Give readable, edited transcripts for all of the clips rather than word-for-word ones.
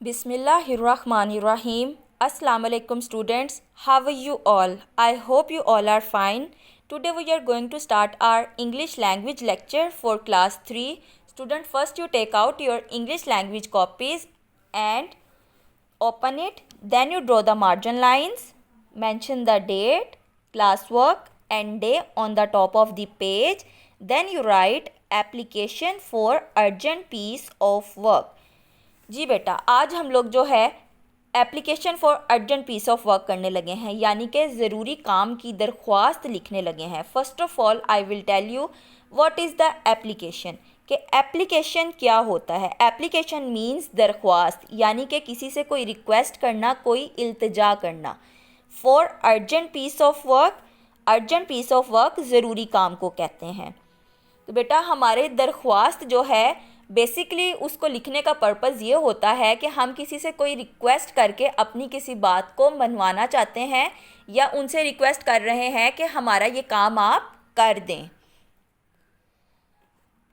Bismillahirrahmanirrahim. Assalamu alaikum students. How are you all? I hope you all are fine. Today we are going to start our English language lecture for class 3. Student, first you take out your English language copies and open it. Then you draw the margin lines. Mention the date, classwork and day on the top of the page. Then you write application for urgent piece of work. जी बेटा, आज हम लोग जो है application for urgent piece of work करने लगे हैं, यानी कि ज़रूरी काम की दरख्वास्त लिखने लगे हैं। First of all I will tell you what is the application, कि एप्लीकेशन क्या होता है। एप्लीकेशन मींस दरख्वास्त, यानी कि किसी से कोई रिक्वेस्ट करना, कोई इल्तिजा करना। For urgent piece of work, urgent piece of work ज़रूरी काम को कहते हैं। तो बेटा हमारे दरख्वास्त जो है बेसिकली उसको लिखने का पर्पज़ ये होता है कि हम किसी से कोई रिक्वेस्ट करके अपनी किसी बात को मनवाना चाहते हैं या उनसे रिक्वेस्ट कर रहे हैं कि हमारा ये काम आप कर दें।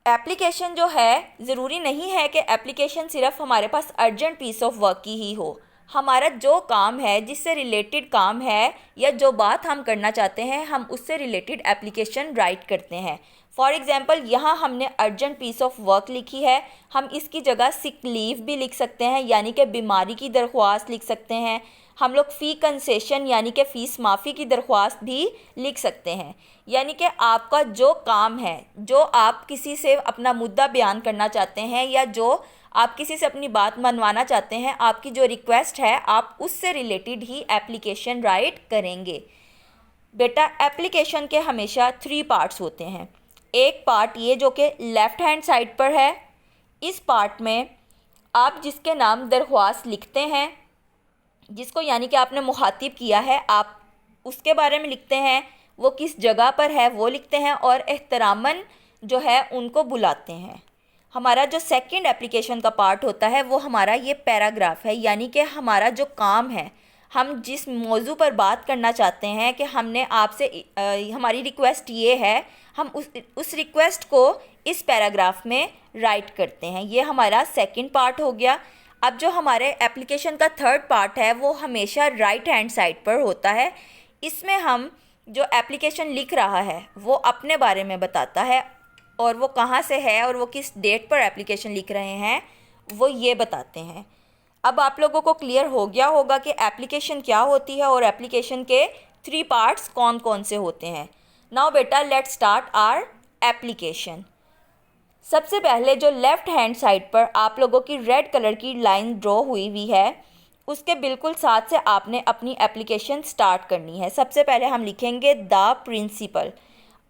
एप्लीकेशन जो है ज़रूरी नहीं है कि एप्लीकेशन सिर्फ हमारे पास अर्जेंट पीस ऑफ वर्क की ही हो। हमारा जो काम है, जिससे रिलेटेड काम है या जो बात हम करना चाहते हैं, हम उससे रिलेटेड एप्लीकेशन राइट करते हैं। फॉर एग्ज़ाम्पल यहाँ हमने अर्जेंट पीस ऑफ वर्क लिखी है, हम इसकी जगह सिक लीव भी लिख सकते हैं, यानी कि बीमारी की दरख्वास्त लिख सकते हैं। हम लोग फ़ी कंसेशन यानी कि फ़ीस माफ़ी की दरख्वास्त भी लिख सकते हैं। यानी कि आपका जो काम है, जो आप किसी से अपना मुद्दा बयान करना चाहते हैं या जो आप किसी से अपनी बात मनवाना चाहते हैं, आपकी जो रिक्वेस्ट है, आप उससे रिलेटेड ही एप्लीकेशन राइट करेंगे। बेटा एप्लीकेशन के हमेशा 3 पार्ट्स होते हैं। एक पार्ट ये जो कि लेफ़्ट हैंड साइड पर है, इस पार्ट में आप जिसके नाम दरख्वास्त लिखते हैं, जिसको यानी कि आपने मुखातिब किया है, आप उसके बारे में लिखते हैं, वो किस जगह पर है वो लिखते हैं और एहतरामन जो है उनको बुलाते हैं। हमारा जो सेकंड एप्लीकेशन का पार्ट होता है वो हमारा ये पैराग्राफ है, यानी कि हमारा जो काम है, हम जिस मौजू पर बात करना चाहते हैं कि हमने आपसे हमारी रिक्वेस्ट ये है, हम उस रिक्वेस्ट को इस पैराग्राफ में राइट करते हैं। ये हमारा सेकंड पार्ट हो गया। अब जो हमारे एप्लीकेशन का थर्ड पार्ट है वो हमेशा राइट हैंड साइड पर होता है। इसमें हम जो एप्लीकेशन लिख रहा है वो अपने बारे में बताता है और वो कहाँ से है और वो किस डेट पर एप्लीकेशन लिख रहे हैं वो ये बताते हैं। अब आप लोगों को क्लियर हो गया होगा कि एप्लीकेशन क्या होती है और एप्लीकेशन के 3 पार्ट्स कौन कौन से होते हैं। नाउ बेटा लेट्स स्टार्ट आवर एप्लीकेशन। सबसे पहले जो लेफ़्ट हैंड साइड पर आप लोगों की रेड कलर की लाइन ड्रॉ हुई है, उसके बिल्कुल साथ से आपने अपनी एप्लीकेशन स्टार्ट करनी है। सबसे पहले हम लिखेंगे द प्रिंसिपल।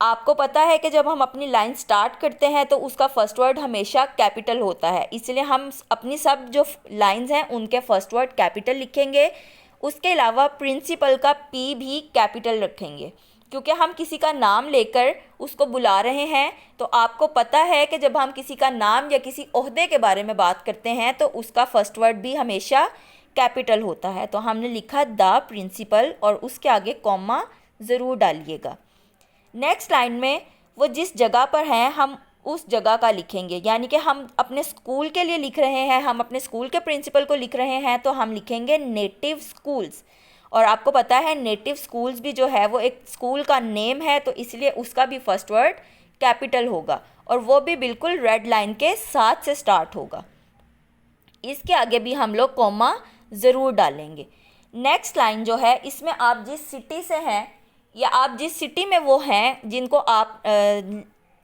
आपको पता है कि जब हम अपनी लाइन स्टार्ट करते हैं तो उसका फर्स्ट वर्ड हमेशा कैपिटल होता है, इसलिए हम अपनी सब जो लाइंस हैं उनके फर्स्ट वर्ड कैपिटल लिखेंगे। उसके अलावा प्रिंसिपल का पी भी कैपिटल रखेंगे, क्योंकि हम किसी का नाम लेकर उसको बुला रहे हैं। तो आपको पता है कि जब हम किसी का नाम या किसी ओहदे के बारे में बात करते हैं तो उसका फर्स्ट वर्ड भी हमेशा कैपिटल होता है। तो हमने लिखा द प्रिंसिपल और उसके आगे कॉमा ज़रूर डालिएगा। नेक्स्ट लाइन में वो जिस जगह पर हैं हम उस जगह का लिखेंगे, यानी कि हम अपने स्कूल के लिए लिख रहे हैं, हम अपने स्कूल के प्रिंसिपल को लिख रहे हैं, तो हम लिखेंगे नेटिव स्कूल्स। और आपको पता है नेटिव स्कूल्स भी जो है वो एक स्कूल का नेम है, तो इसलिए उसका भी फर्स्ट वर्ड कैपिटल होगा और वो भी बिल्कुल रेड लाइन के साथ से स्टार्ट होगा। इसके आगे भी हम लोग कॉमा ज़रूर डालेंगे। नेक्स्ट लाइन जो है, इसमें आप जिस सिटी से हैं या आप जिस सिटी में वो हैं जिनको आप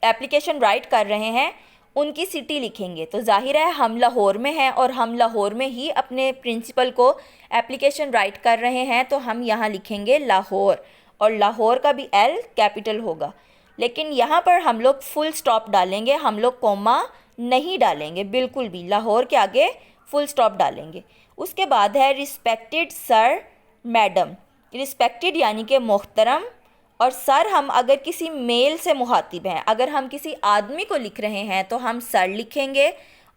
एप्लीकेशन राइट कर रहे हैं, उनकी सिटी लिखेंगे। तो जाहिर है हम लाहौर में हैं और हम लाहौर में ही अपने प्रिंसिपल को एप्लीकेशन राइट कर रहे हैं, तो हम यहाँ लिखेंगे लाहौर और लाहौर का भी एल कैपिटल होगा। लेकिन यहाँ पर हम लोग फुल स्टॉप डालेंगे, हम लोग कॉमा नहीं डालेंगे बिल्कुल भी, लाहौर के आगे फुल स्टॉप डालेंगे। उसके बाद है रिस्पेक्टेड सर मैडम। रिस्पेक्टेड यानी कि मोहतरम, और सर हम अगर किसी मेल से मुखातिब हैं, अगर हम किसी आदमी को लिख रहे हैं तो हम सर लिखेंगे,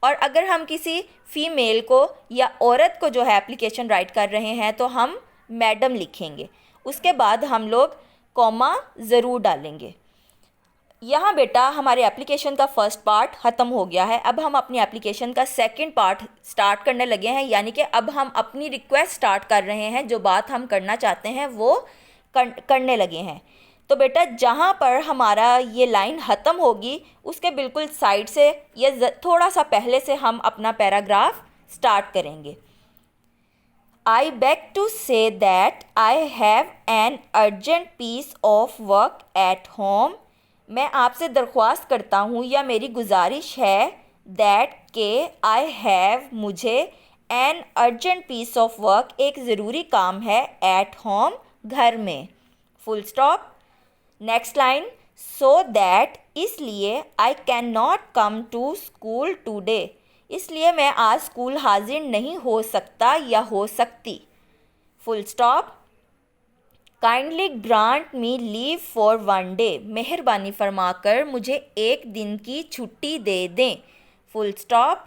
और अगर हम किसी फ़ीमेल को या औरत को जो है एप्लीकेशन राइट कर रहे हैं तो हम मैडम लिखेंगे। उसके बाद हम लोग कॉमा ज़रूर डालेंगे। यहाँ बेटा हमारे एप्लीकेशन का फर्स्ट पार्ट ख़त्म हो गया है। अब हम अपनी एप्लीकेशन का सेकंड पार्ट स्टार्ट करने लगे हैं, यानी कि अब हम अपनी रिक्वेस्ट स्टार्ट कर रहे हैं। जो बात हम करना चाहते हैं वो करने लगे हैं। तो बेटा जहाँ पर हमारा ये लाइन ख़त्म होगी उसके बिल्कुल साइड से या थोड़ा सा पहले से हम अपना पैराग्राफ स्टार्ट करेंगे। I beg to say that I have an urgent piece of work at home। मैं आपसे दरख्वास्त करता हूँ या मेरी गुजारिश है that के I have मुझे an urgent piece of work एक ज़रूरी काम है at home घर में, full stop। Next line so that इसलिए I cannot come to school today इसलिए मैं आज स्कूल हाजिर नहीं हो सकता या हो सकती, full stop. Kindly grant me leave for one day मेहरबानी फरमाकर मुझे एक दिन की छुट्टी दे दें, full stop.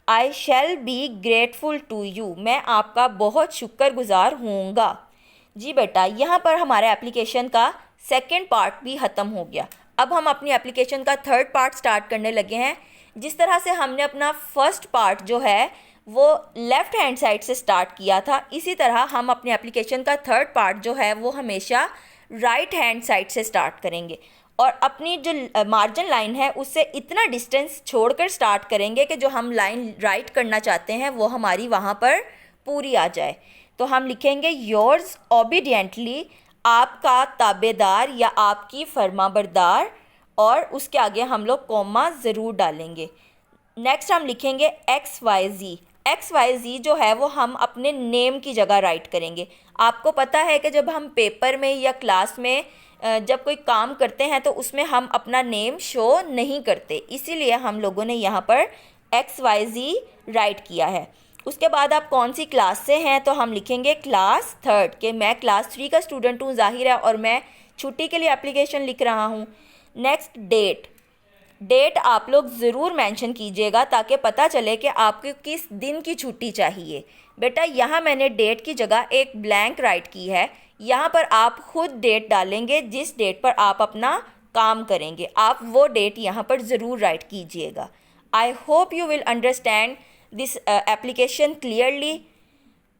I shall be grateful to you मैं आपका बहुत शुक्रगुजार होऊंगा। जी बेटा यहाँ पर हमारे एप्लीकेशन का सेकंड पार्ट भी ख़त्म हो गया। अब हम अपनी एप्लीकेशन का थर्ड पार्ट स्टार्ट करने लगे हैं। जिस तरह से हमने अपना फर्स्ट पार्ट जो है वो लेफ़्ट हैंड साइड से स्टार्ट किया था, इसी तरह हम अपने एप्लीकेशन का थर्ड पार्ट जो है वो हमेशा राइट हैंड साइड से स्टार्ट करेंगे और अपनी जो मार्जिन लाइन है उससे इतना डिस्टेंस छोड़कर स्टार्ट करेंगे कि जो हम लाइन राइट करना चाहते हैं वो हमारी वहाँ पर पूरी आ जाए। तो हम लिखेंगे योर्स ओबीडियंटली आपका ताबेदार या आपकी फरमाबरदार, और उसके आगे हम लोग कॉमा ज़रूर डालेंगे। नेक्स्ट हम लिखेंगे XYZ। XYZ जो है वो हम अपने नेम की जगह राइट करेंगे। आपको पता है कि जब हम पेपर में या क्लास में जब कोई काम करते हैं तो उसमें हम अपना नेम शो नहीं करते, इसीलिए हम लोगों ने यहाँ पर XYZ राइट किया है। उसके बाद आप कौन सी क्लास से हैं, तो हम लिखेंगे क्लास थर्ड कि मैं क्लास 3 का स्टूडेंट हूँ, ज़ाहिर है, और मैं छुट्टी के लिए एप्लीकेशन लिख रहा हूँ। नेक्स्ट डेट आप लोग ज़रूर मेंशन कीजिएगा ताकि पता चले कि आपको किस दिन की छुट्टी चाहिए। बेटा यहाँ मैंने डेट की जगह एक ब्लैंक राइट की है, यहाँ पर आप खुद डेट डालेंगे जिस डेट पर आप अपना काम करेंगे, आप वो डेट यहाँ पर ज़रूर राइट कीजिएगा। I hope you will understand this application clearly.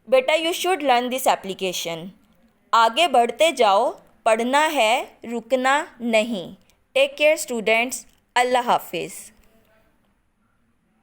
बेटा you should learn this application. आगे बढ़ते जाओ, पढ़ना है, रुकना नहीं। टेक केयर स्टूडेंट्स, अल्लाह हाफिज़।